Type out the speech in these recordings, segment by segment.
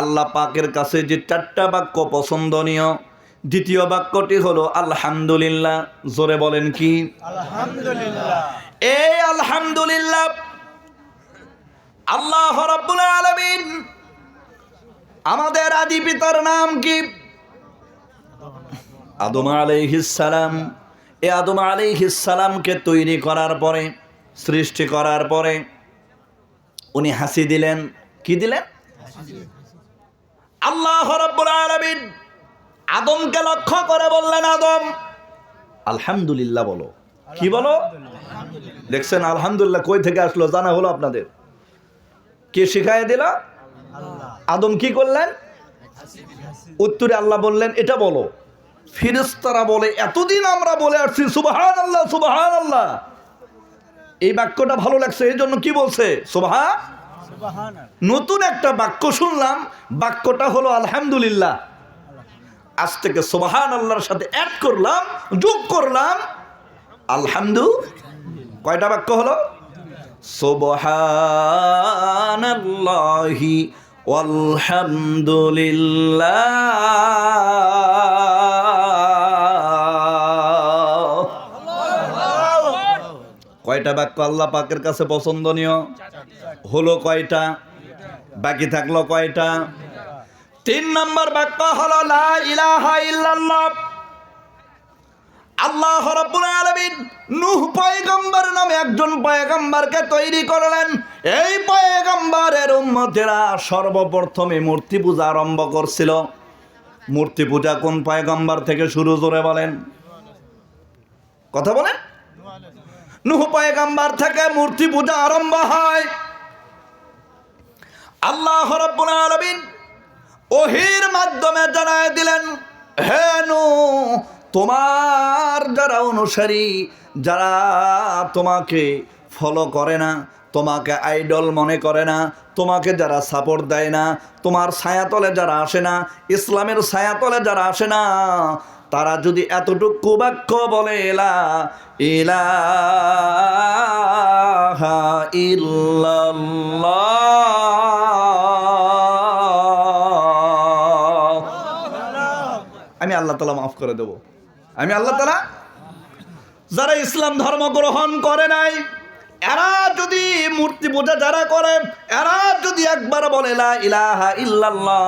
আল্লাহ পাকের কাছে যে চারটা বাক্য পছন্দনীয়, দ্বিতীয় বাক্যটি হলো আলহামদুলিল্লাহ। জোরে বলেন কি? আলহামদুলিল্লাহ। এই আলহামদুলিল্লাহ আল্লাহ রাব্বুল আলামিন আমাদের আদি পিতার নাম কি? আদম আলাইহিস সালাম। এই আদম আলাইহিস সালামকে তৈরি করার পরে, সৃষ্টি করার পরে উনি হাসি দিলেন। কি দিলেন? আল্লাহ রাব্বুল আলামিন আদমকে লক্ষ্য করে বললেন, আদম আলহামদুলিল্লাহ বলো। কি বলো? দেখছেন আলহামদুলিল্লাহ কই থেকে আসলো জানা হলো আপনাদের? কে শিখাইয়া দিল? আদম কি করলেন? উত্তরে আল্লাহ বললেন এটা বলো। ফেরেশতারা বলে এতদিন আমরা বলে আসছি সুবহানাল্লাহ সুবহানাল্লাহ, এই বাক্যটা ভালো লাগছে এই জন্য কি বলছে সুবহানাল্লাহ। নতুন একটা বাক্য শুনলাম, বাক্যটা হলো আলহামদুলিল্লাহ। আজ থেকে সুবহানাল্লাহর সাথে অ্যাড করলাম, যোগ করলাম আলহামদু। কয়টা বাক্য হলো? সুবহানাল্লাহি ওয়ালহামদুলিল্লাহ। কয়টা বাক্য আল্লাহ পাকের কাছে পছন্দনীয় হলো? কয়টা? বাকি থাকলো কয়টা? 3 নম্বর বাক্য হলো লা ইলাহা ইল্লাল্লাহ। আল্লাহ রাব্বুল আলামিন নূহ পয়গম্বর নামে একজন পয়গম্বরকে তৈরি করলেন। এই পয়গম্বরের উম্মতেরা সর্বপ্রথমে মূর্তি পূজা আরম্ভ করছিল। মূর্তি পূজা কোন পয়গম্বর থেকে শুরু? জোরে বলেন, কথা বলেন। নূহ পয়গম্বর থেকে মূর্তি পূজা আরম্ভ হয়। আল্লাহ রাব্বুল আলামিন ওহীর মাধ্যমে জানায় দিলেন, হে নূহ, তোমার যারা অনুসারী, যারা তোমাকে ফলো করে না, তোমাকে আইডল মনে করে না, তোমাকে যারা সাপোর্ট দেয় না, তোমার ছায়াতলে যারা আসে না, ইসলামের ছায়াতলে যারা আসে না, তারা যদি এতটুকু বাক্য বলে লা ইলাহা ইল্লাল্লাহ, আমি আল্লাহ তাআলা মাফ করে দেব। আমি আল্লাহ তাআলা যারা ইসলাম ধর্ম গ্রহণ করে নাই, এরা যদি মূর্তি পূজা যারা করে, এরা যদি একবার বলে লা ইলাহা ইল্লাল্লাহ,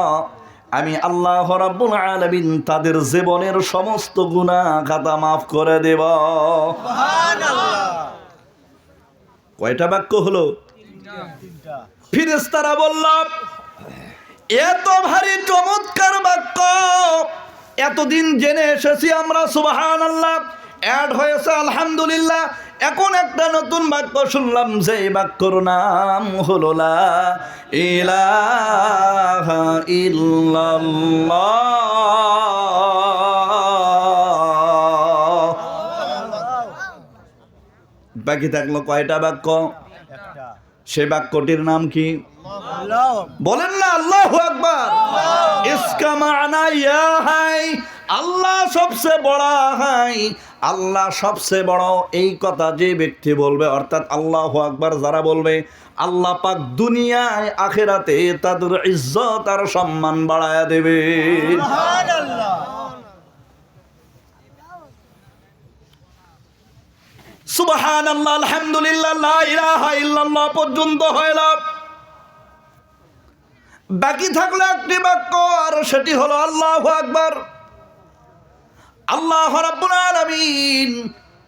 আমি আল্লাহ রাব্বুল আলামিন তাদের জীবনের সমস্ত গুনাহ খাতা মাফ করে দেব। সুবহানাল্লাহ। কয়টা বাক্য হলো? ফেরেশতারা বলল এত ভারী চমৎকার বাক্য এতদিন জেনে এসেছি আমরা সুবহানাল্লাহ, অ্যাড হয়েছে আলহামদুলিল্লাহ। এখন একটা নতুন বাক্য শুনলাম, যে বাক্যর নাম হলো লা ইলাহা ইল্লাল্লাহ। বাকি থাকলো কয়টা বাক্য? সে বাক্যটির নাম কি? বলেন না আল্লাহু আকবার। ইসকা মানা ইয়া হাই, আল্লাহ সবচেয়ে বড় হাই, আল্লাহ সবচেয়ে বড়। এই কথা যে ব্যক্তি বলবে, অর্থাৎ আল্লাহু আকবার যারা বলবে, আল্লাহ পাক দুনিয়ায় আখিরাতে তাদের ইজ্জত আর সম্মান বাড়ায়া দেবে। সুবহানাল্লাহ। সুবহানাল্লাহ, আলহামদুলিল্লাহ, লা ইলাহা ইল্লাল্লাহ পর্যন্ত হইল। বাকি থাকলো একটি বাক্য, আর সেটি হলো আল্লাহু আকবার। আল্লাহ রাব্বুল আলামিন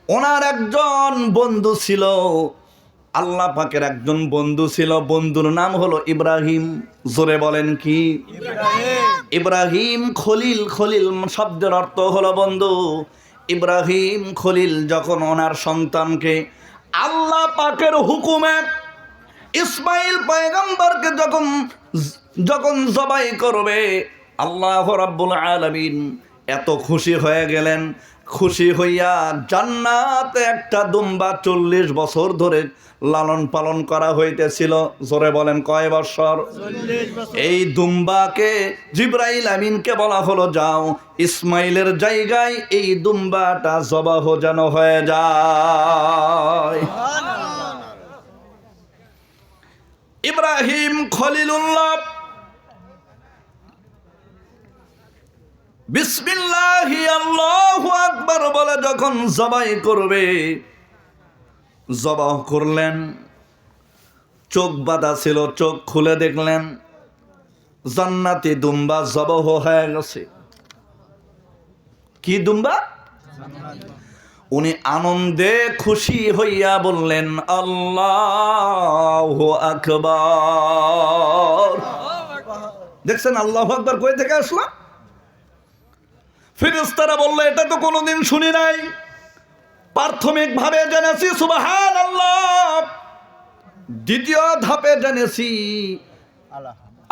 ওনার একজন বন্ধু ছিল, আল্লাহ পাকের একজন বন্ধু ছিল, বন্ধুর নাম হলো ইব্রাহিম। জোরে বলেন কি? ইব্রাহিম খলিল। খলিল শব্দের অর্থ হলো বন্ধু। ইব্রাহিম খলিল যখন ওনার সন্তানকে আল্লাহ পাকের হুকুমে ইসমাইল পয়গম্বরকে যখন জবাই করবে, আল্লাহ রাব্বুল আলামিন এত খুশি হয়ে গেলেন। খুশি হইয়া জান্নাতে একটা দুম্বা 40 বছর ধরে লালন পালন করা হইতেছিল। জোরে বলেন কয় বছর? এই দুম্বাকে জিবরাইল আমিনকে বলা হলো, যাও ইসমাইলের জায়গায় এই দুম্বাটা জবাহ যেন হয়ে যায়। ইব্রাহিম খলিলুল্লাহ বিসমিল্লাহি আল্লাহু আকবার বলে যখন জবাই করবে, জবাহ করলেন, চোখ বাঁধা ছিল, চোখ খুলে দেখলেন জান্নাতি দুম্বা জবাহ হয়ে গেছে। কি দুম্বা? উনি আনন্দে খুশি হইয়া বললেন আল্লাহু আকবার। দেখছেন আল্লাহু আকবার কই থেকে আসলো? ফেরেশতারা বলল এটা তো কোনোদিন শুনি নাই, প্রাথমিক ভাবে জেনেছি সুবহানাল্লাহ, দ্বিতীয় ধাপে জেনেছি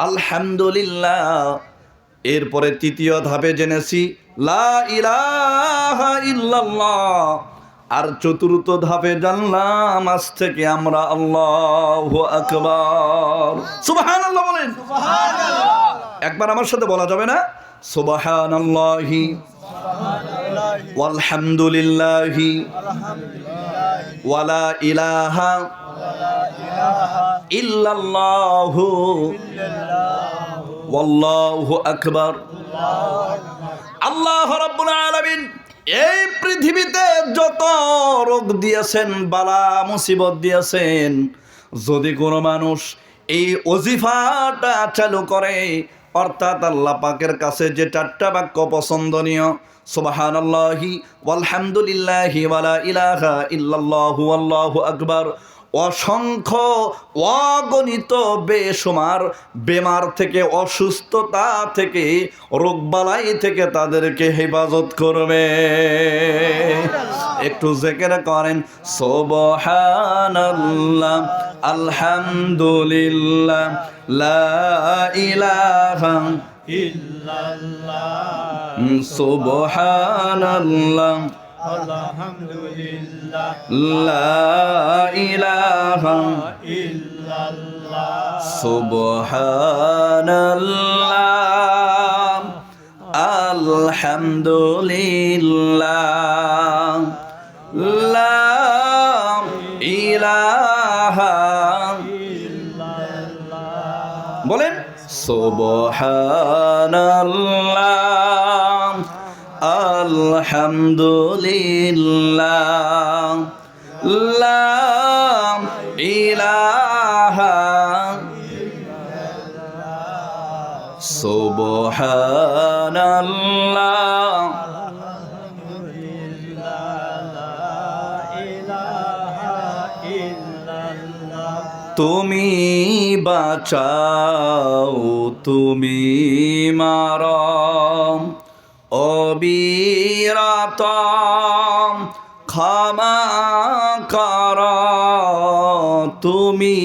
আলহামদুলিল্লাহ, এরপরে তৃতীয় ধাপে জেনেছি লা ইলাহা ইল্লাল্লাহ, আর চতুর্থ ধাপে জানলাম আজ থেকে আমরা আল্লাহু আকবার। সুবহানাল্লাহ বলেন। একবার আমার সাথে বলা যাবে না? সুবহানাল্লাহি ওয়ালহামদুলিল্লাহি ওয়ালা ইলাহা ইল্লাল্লাহু ওয়াল্লাহু আকবার। আল্লাহ রাব্বুল আলামিন এই পৃথিবীতে যত রোগ দিয়েছেন, বালা মুসিবত দিয়েছেন, যদি কোনো মানুষ এই ওজিফাটা চালু করে, অর্থাৎ আল্লাহ পাকের কাছে যে চারটা বাক্য পছন্দনীয় সুবহানাল্লাহি ওয়ালহামদুলিল্লাহি ওয়ালা ইলাহা ইল্লাল্লাহু আল্লাহু আকবার, অসংখ্য অগণিত বেশুমার বেমার থেকে, অসুস্থতা থেকে, রোগবালাই থেকে তাদেরকে হেফাজত করবে। একটু জিকির করেন সুবহানাল্লাহ আলহামদুলিল্লাহ লা ইলাহা ইল্লাল্লাহ সুবহানাল্লাহ আলহামদুলিল্লাহ লা ইলাহা ইল্লাল্লাহ সুবহানাল্লাহ আলহামদুলিল্লাহ লা ইলাহা বলেন সুবহানাল্লাহ আলহামদুলিল্লাহ লা ইলাহা সুবহানাল্লাহ। তুমি বাঁচাও তুমি মারো অবিরত ক্ষমা কর, তুমি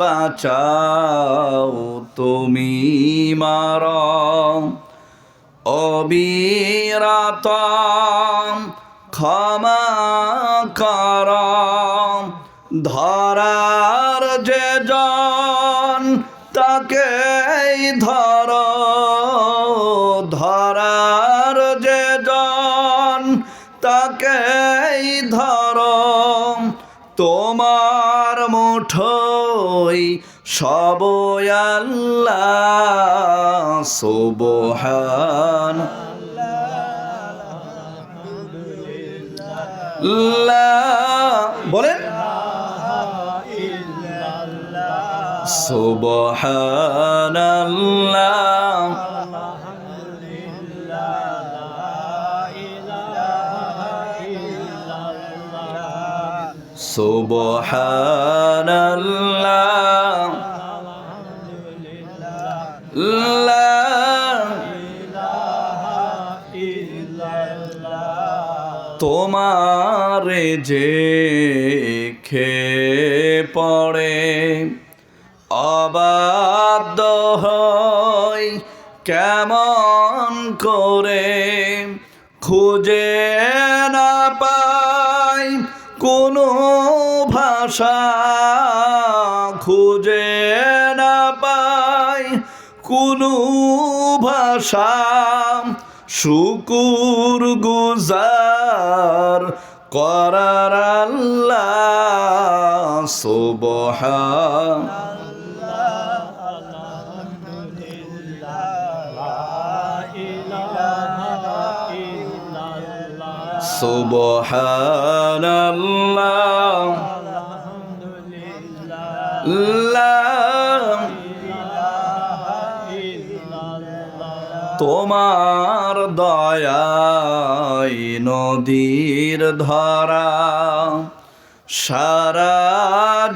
বাঁচাও তুমি মারো অবিরত ক্ষমা কর, ধরার যে জন তাকেই ধর, ধরার যে জন তাকেই ধর, তোমার মুঠোয় সবই আল্লাহ সুবহান বলেন সুবহানাল্লাহ সুবহানাল্লাহ লা তোমারে যে খেয়ে পড়ে অবাধ্য হয় কেমন করে, খুঁজে না পাই কোনো ভাষা, খুঁজে না পাই কোনো ভাষা, শুকুর গুজার করার আল্লাহ সুবহান ইলাহা সুবহানাল্লাহ লা তোমার দয়ায় নদীর ধারা সারা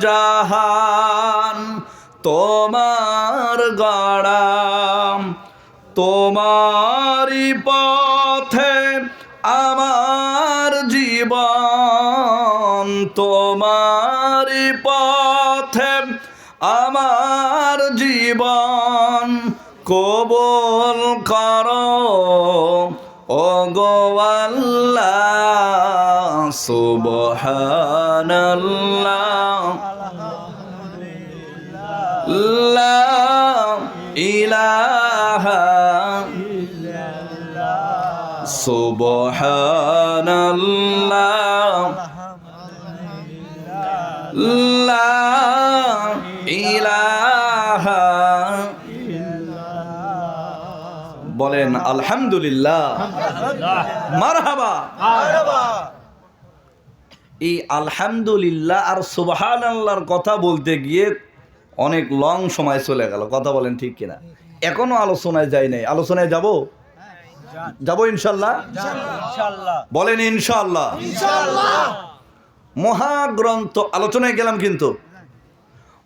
জাহান তোমার গড়া তোমারই পথে আমার জীবন তোমারই পথে আমার জীবন কবুল করো ও গো আল্লাহ সুবহানাল্লাহ লা ইলাহা সুবহানাল্লাহ লা ইলাহা বলেন আলহামদুলিল্লাহ মারহাবা। এই আলহামদুলিল্লাহ আর সুবহানাল্লাহর কথা বলতে গিয়ে অনেক লং সময় চলে গেল, কথা বলেন ঠিক কিনা? এখনো আলোচনায় যাই নাই, আলোচনায় যাব ইনশাল্লাহ। বলেন ইনশাল্লাহ। মহাগ্রন্থ আলোচনায় গেলাম, কিন্তু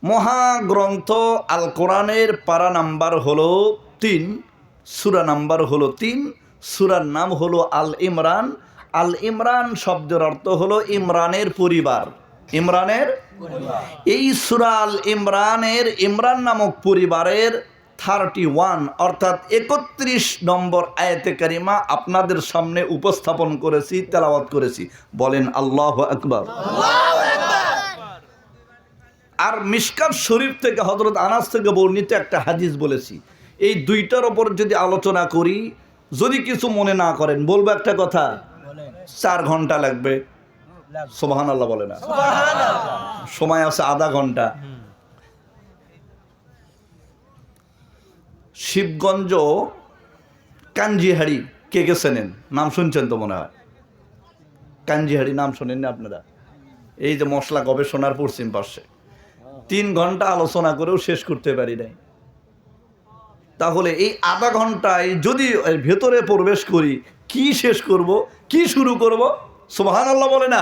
মহাগ্রন্থ আল কোরআনের পারা নাম্বার হলো 3, সূরা নাম্বার হলো 3, সূরার নাম হলো আল ইমরান। আল ইমরান শব্দের অর্থ হলো ইমরানের পরিবার, ইমরানের। এই সূরা আল ইমরানের ইমরান নামক পরিবারের 31 অর্থাৎ 31 নম্বর আয়াতে কারিমা আপনাদের সামনে উপস্থাপন করেছি, তেলাওয়াত করেছি। বলেন আল্লাহু আকবার। আর মিশকাত শরীফ থেকে হযরত আনাস থেকে বর্ণিত একটা হাদিস বলেছি। এই দুইটার ওপর যদি আলোচনা করি, যদি কিছু মনে না করেন, বলবো একটা কথা, 4 ঘন্টা লাগবে। সুবহানাল্লাহ বলে না, সময় আছে আধা ঘন্টা। শিবগঞ্জ কাঞ্জিহাড়ি কে কে চেনেন? নাম শুনছেন তো মনে হয়। কাঞ্জিহাড়ি নাম শোনেন না আপনারা? এই যে মশলা গবেষণার পশ্চিম পাশে 3 ঘন্টা আলোচনা করেও শেষ করতে পারি নাই। তাহলে এই আধা ঘন্টায় যদি ভেতরে প্রবেশ করি, কি শেষ করব, কি শুরু করব? সুবহানাল্লাহ বলে না।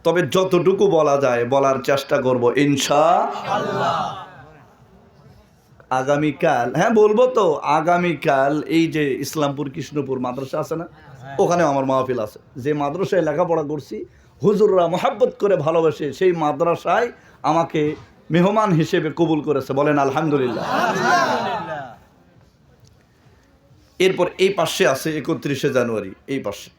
তবে যতটুকু বলা যায় বলার চেষ্টা করব ইনশাআল্লাহ। আগামীকাল, হ্যাঁ বলবো তো, আগামীকাল এই যে ইসলামপুর কৃষ্ণপুর মাদ্রাসা আছে না, ওখানে আমার মাহফিল আছে। যে মাদ্রাসায় লেখাপড়া করছি, হুজুররা মহাব্বত করে ভালোবাসে, সেই মাদ্রাসায় আমাকে মেহমান হিসেবে কবুল করেছে। বলেন আলহামদুলিল্লাহ। এরপর এই পাশে আছে 31শে জানুয়ারি, এই পাশে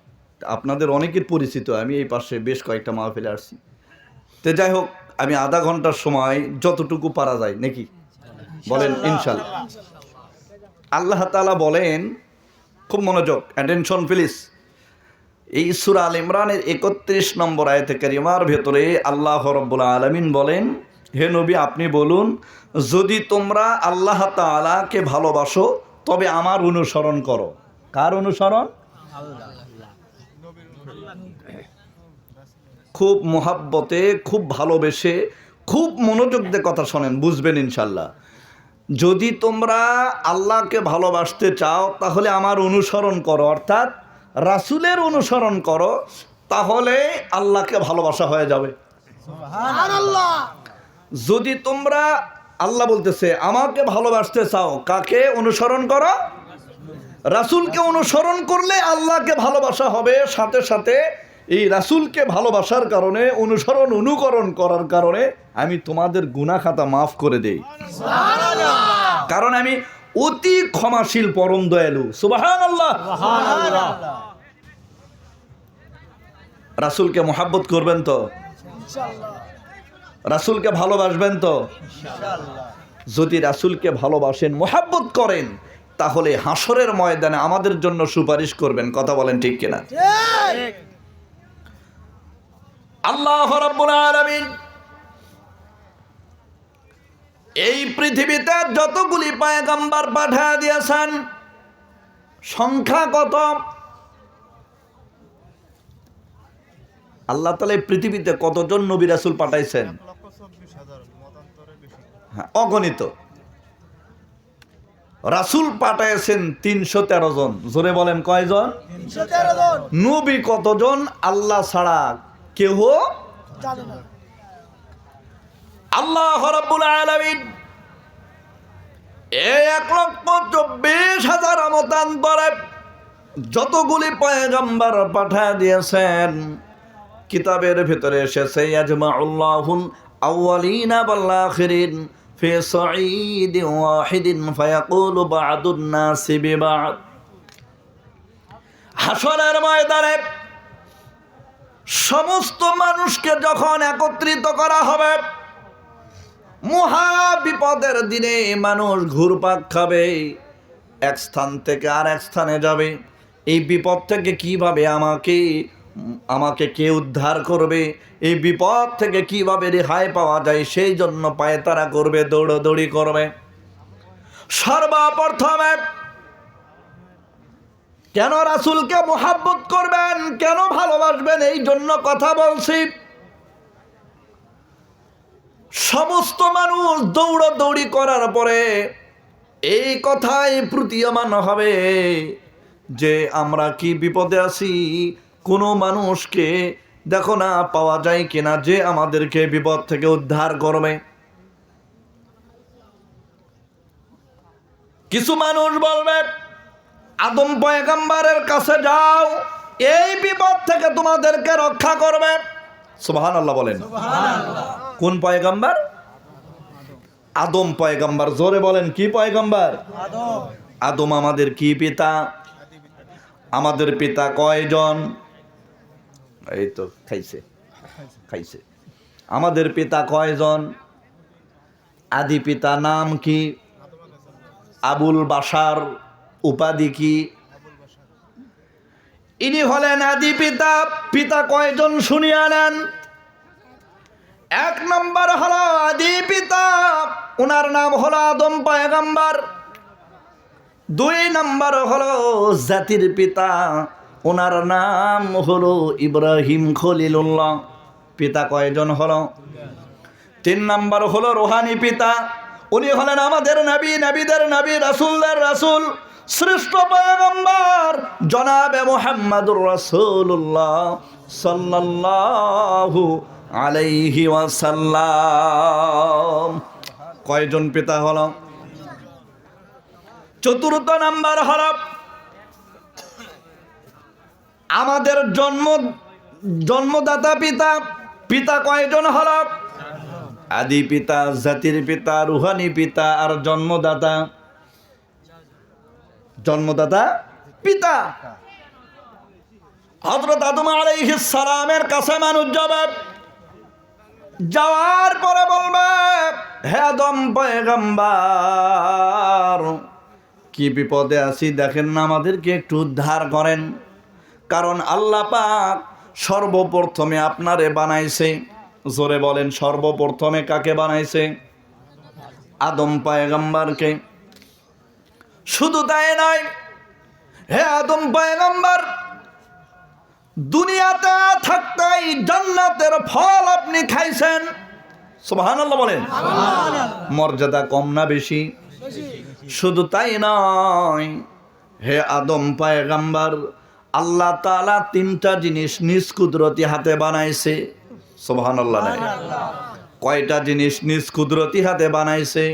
আপনাদের অনেকের পরিচিত, আমি এই পাশে বেশ কয়েকটা মাহফিলে আসছি। তো যাই হোক, আমি আধা ঘন্টার সময় যতটুকু পারা যায় নাকি, বলেন ইনশাআল্লাহ। আল্লাহ তাআলা বলেন, খুব মনোযোগ, অ্যাটেনশন প্লিজ। এই সূরা আল ইমরানের 31 নম্বর আয়াতে কারিমার ভেতরে আল্লাহ রাব্বুল আলামিন বলেন, হে নবী আপনি বলুন, যদি তোমরা আল্লাহ তাআলাকে ভালোবাসো তবে আমার অনুসরণ করো। কার অনুসরণ? খুব মোহাব্বতে, খুব ভালোবেসে, খুব মনোযোগ দিয়ে কথা শোনেন, বুঝবেন ইনশাল্লাহ। যদি তোমরা আল্লাহকে ভালোবাসতে চাও তাহলে আমার অনুসরণ করো, অর্থাৎ রাসূলের অনুসরণ করো, তাহলে আল্লাহকে ভালোবাসা হয়ে যাবে। সুবহানাল্লাহ। যদি তোমরা, আল্লাহ বলতেছে, আমাকে ভালোবাসতে চাও, কাকে অনুসরণ করো? রাসূলকে অনুসরণ করলে আল্লাহকে ভালোবাসা হবে। সাথে সাথে এই রাসূলকে ভালোবাসার কারণে, অনুকরণ করার কারণে আমি তোমাদের গুনাহ খাতা মাফ করে দেই। সুবহানাল্লাহ। কারণ আমি অতি ক্ষমাশীল, পরম দয়ালু। সুবহানাল্লাহ। সুবহানাল্লাহ। রাসূলকে মহব্বত করবেন তো? ইনশাআল্লাহ। রাসূলকে ভালোবাসবেন তো? ইনশাআল্লাহ। যদি রাসূলকে ভালোবাসেন, মহব্বত করেন, তাহলে হাসরের ময়দানে আমাদের জন্য সুপারিশ করবেন। কথা বলেন ঠিক কিনা? ঠিক। আল্লাহ রাব্বুল আলামিন এই পৃথিবীতে যতগুলি পয়গম্বর পাঠিয়ে দিয়েছেন, সংখ্যা কত? আল্লাহ তাআলা এই পৃথিবীতে কতজন নবী রাসূল পাঠাইছেন? 1,24,000 মতান্তরে বেশি। হ্যাঁ, অগণিত। রাসূল পাঠাইছেন 313 জন। জোরে বলেন কয়জন? 313 জন। নবী কতজন? আল্লাহ ছাড়া কেউ জানে না। আল্লাহ রাব্বুল আলামিন এই 1,24,000 মতান্তরে যতগুলি পয়গম্বর পাঠিয়ে দিয়েছেন, কিতাবের ভিতরে এসেছে ইয়াজমাউল্লাহুল আউয়ালিনা ওয়াল আখিরিন ফি সাঈদিন ওয়াহিদিন ফায়াকুলু বা'দুন নাসি বিবা'দ। হাশরের ময়দানে সমস্ত মানুষকে যখন একত্রিত করা হবে, মহা বিপদের দিনে মানুষ ঘুরপাক খাবে, এক স্থান থেকে আর এক স্থানে যাবে। এই বিপদ থেকে কিভাবে আমাকে কে উদ্ধার করবে, এই বিপদ থেকে কিভাবে রেহাই পাওয়া যায়, সেই জন্য পায়তারা করবে, দৌড়াদৌড়ি করবে। সর্বপ্রথমে কেন রাসূলকে মুহাব্বত করবেন, কেন ভালোবাসবেন, এই জন্য কথা বলছি। সমস্ত মানুষ দৌড়াদৌড়ি করার পরে এই কথাই প্রতীয়মান হবে যে আমরা কি বিপদে আছি, কোনো মানুষকে দেখো না পাওয়া যায় কিনা যে আমাদেরকে বিপদ থেকে উদ্ধার করবে। কিছু মানুষ বলবে আদম পয়গম্বরের কাছে যাও, এই বিপদ থেকে তোমাদেরকে রক্ষা করবে। সুবহানাল্লাহ বলেন। কোন পয়গম্বর? আদম পয়গম্বর। জোরে বলেন কি পয়গম্বর? আদম। আদম আমাদের কি পিতা? আমাদের পিতা কয়জন? এই তো খাইছে। আমাদের পিতা কয়জন? আদি পিতা নাম কি? আবুল বাশার। উপাধি কি? ইনি হলেন আদি পিতা। পিতা কয়জন শুনিয়া নেন। 1 নম্বর হলো আদি পিতা, ওনার নাম হলো আদম পয়গম্বর। 2 নম্বর হলো জাতির পিতা, ওনার নাম হলো ইব্রাহিম খলিলুল্লাহ। পিতা কয়জন হলো? 3 নম্বর হলো রোহানি পিতা, উনি হলেন আমাদের নবী, নবীদের নবী, রাসূলদের রাসূল, শ্রেষ্ঠ পয়গম্বর জনাবে মুহাম্মদুর রাসূলুল্লাহ সাল্লাল্লাহু আলাইহি ওয়াসাল্লাম। কয়জন পিতা হলো? 4 নাম্বার হলো আমাদের জন্মদাতা পিতা। পিতা কয়জন হলো? আদি পিতা, জাতির পিতা, রুহানি পিতা আর জন্মদাতা পিতা। হযরত আদম আলাইহিস সালামের কাছে মানুষ যাবে, যাওয়ার পরে বলবে হে আদম পয়গম্বর, কি বিপদে আছি দেখেন না, আমাদেরকে একটু উদ্ধার করেন। কারণ আল্লাহ পাক সর্বপ্রথমে আপনারে বানাইছে। জোরে বলেন সর্বপ্রথমে কাকে বানাইছে? আদম পয়গম্বরকে। শুধু তাই নয়, হে আদম পয়গম্বর, দুনিয়াতে থাকতেই জান্নাতের ফল আপনি খাইছেন। সুবহানাল্লাহ বলেন। মর্যাদা কম না বেশি? শুধু তাই নয়, হে আদম পয়গম্বর, আল্লাহ তাআলা 3টা জিনিস নিজ কুদরতি হাতে বানাইছে। সুবহানাল্লাহ। কয়টা জিনিস নিজ কুদরতি হাতে বানাইছে?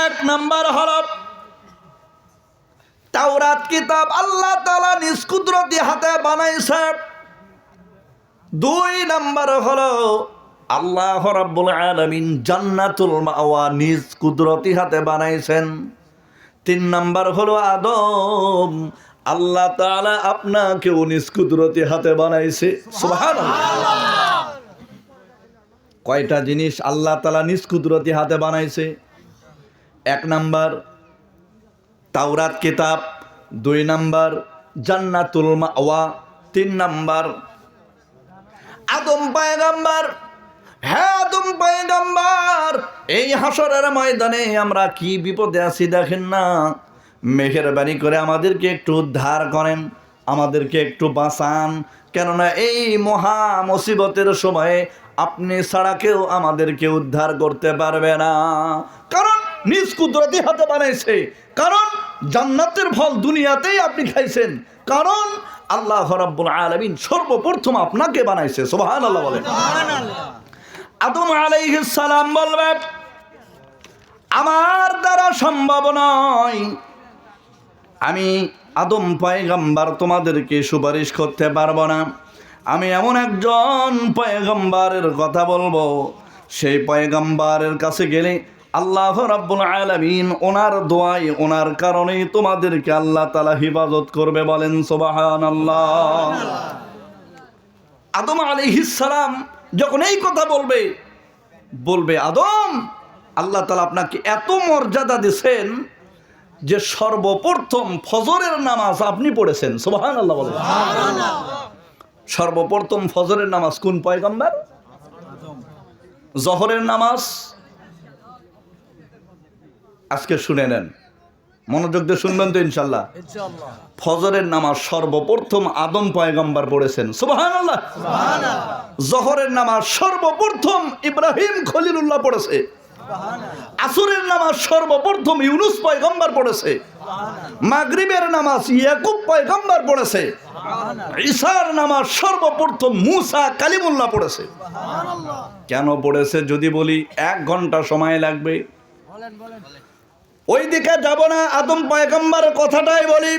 1 নাম্বার হলো তাওরাত কিতাব আল্লাহ তাআলা নিজ কুদরতি হাতে বানাইছে। 2 নাম্বার হলো আল্লাহ রাব্বুল আলামিন জান্নাতুল মাওয়া নিজ কুদরতি হাতে বানাইছেন। 3 নাম্বার হলো আদম, আল্লাহ তাআলা আপনাকে নিজ কুদরতি হাতে বানাইছে। সুবহানাল্লাহ। কয়টা জিনিস আল্লাহ তাআলা নিজ কুদরতি হাতে বানাইছে? 1 নাম্বার তাওরাত কিতাব, 2 নাম্বার জান্নাতুল মাওয়া, 3 নাম্বার আদম পয়গম্বর। হ্যাঁ আদম পয়গম্বর, এই হাসরের ময়দানে আমরা কি বিপদে আছি দেখেন না, মেহেরবানি করে আমাদেরকে একটু উদ্ধার করেন। আমাদেরকে একটু বাঁচান, কেননা এই মহা মুসিবতের সময়ে আপনি ছাড়া কেউ আমাদেরকে উদ্ধার করতে পারবে না। কারণ নিজ কুদরতি হাতে বানাইছে, কারণ জান্নাতের ফল দুনিয়াতেই আপনি খাইছেন, কারণ আল্লাহ রাব্বুল আলামিন সর্বপ্রথম আপনাকে বানাইছে। সুবহানাল্লাহ বলেন। আদম আলাইহিস সালাম বলবে, আমার দ্বারা সম্ভব নয়, আমি আদম পয়গম্বর তোমাদেরকে সুপারিশ করতে পারবো না। আমি এমন একজন পয়গম্বরের কথা বলবো, সেই পয়গম্বরের কাছে গেলে আল্লাহ রাব্বুল আলামিন ওনার দোয়ায়, ওনার কারণেই তোমাদেরকে আল্লাহ তাআলা হিফাজত করবে। বলেন সুবহানাল্লাহ। আদম আলাইহিস সালাম যখন এই কথা বলবে আদম, আল্লাহ তাআলা আপনাকে এত মর্যাদা দিয়েছেন যে সর্বপ্রথম ফজরের নামাজ আপনি পড়েছেন। সুবহানাল্লাহ বলেন। সর্বপ্রথম ফজরের নামাজ কোন পয়গম্বর? জোহরের নামাজ আজকে শুনে নেন, মনোযোগ দিয়ে শুনবেন তো ইনশাল্লাহ। ফজরের নামাজ সর্বপ্রথম আদম পয়গম্বর পড়েছেন। সুবহানাল্লাহ। জোহরের নামাজ সর্বপ্রথম ইব্রাহিম খলিলুল্লাহ পড়েছে। আসরের নামাজ সর্বপ্রথম ইউনুস পয়গম্বর পড়েছে। মাগরিবের নামাজ ইয়াকুব পয়গম্বর পড়েছে। ঈসার নামাজ সর্বপ্রথম মুসা কালিমুল্লাহ পড়েছে। কেন পড়েছে যদি বলি 1 ঘন্টা সময় লাগবে, ওই দিকে যাব না, আদম পয়গম্বরের কথাটাই বলি।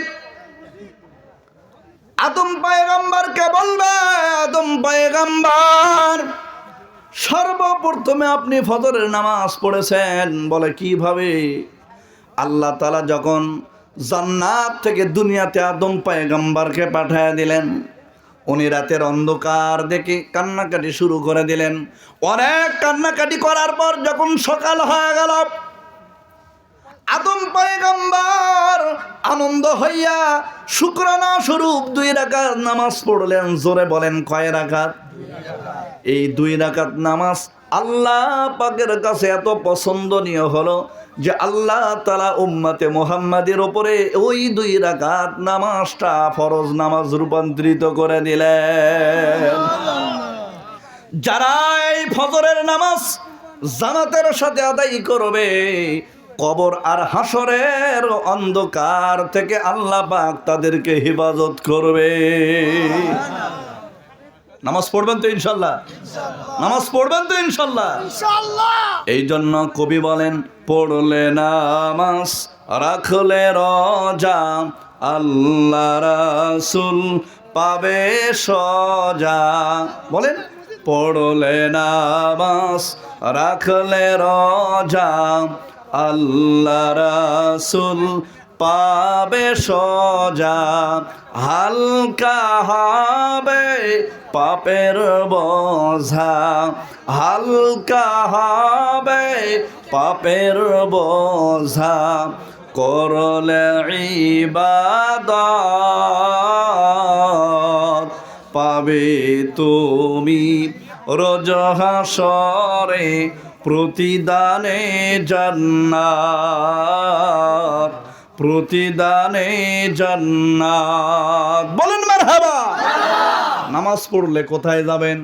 আদম পয়গম্বরকে বলবে, আদম পয়গম্বর সর্বপ্রথমে আপনি ফজরের নামাজ পড়েছেন। বলে কিভাবে? আল্লাহ তাআলা যখন জান্নাত থেকে দুনিয়াতে আদম পয়গম্বরকে পাঠিয়ে দিলেন, উনি রাতের অন্ধকার দেখে কান্নাকাটি শুরু করে দিলেন। অনেক কান্নাকাটি করার পর যখন সকাল হয়ে গেল, আদম পয়গম্বর আনন্দ হইয়া শুকরানা স্বরূপ 2 রাকাত নামাজ পড়লেন। জোরে বলেন কয় রাকাত? এই 2 রাকাত নামাজ আল্লাহ পাকের কাছে এত পছন্দনীয় হলো যে আল্লাহ তাআলা উম্মতে মুহাম্মাদের উপরে ওই 2 রাকাত নামাজটা ফরজ নামাজ রূপান্তরিত করে দিলেন। যারা এই ফজরের নামাজ জামাতের সাথে আদায় করবে, কবর আর হাসরের অন্ধকার থেকে আল্লাহ পাক তাদেরকে হেফাজত করবে। নামাজ পড়বেন তো ইনশাল্লাহ? নামাজ পড়বেন তো ইনশাল্লাহ? এই জন্য কবি বলেন, পড়লে নামাজ রাখলে রোজা, আল্লাহ রাসূল পাবে সজা। বলেন, পড়লে নামাজ রাখলে রোজা, আল্লাহ রাসূল পাবে সজা। হালকা হবে পাপের বোঝা, হালকা হবে পাপের বোঝা, করলে ইবাদত পাবে তুমি রোজ হাসরে প্রতিদানে জান্নাত, প্রতিদানে জান্নাত। বলেন মারহাবা। নামাজ পড়লে কোথায় যাবেন?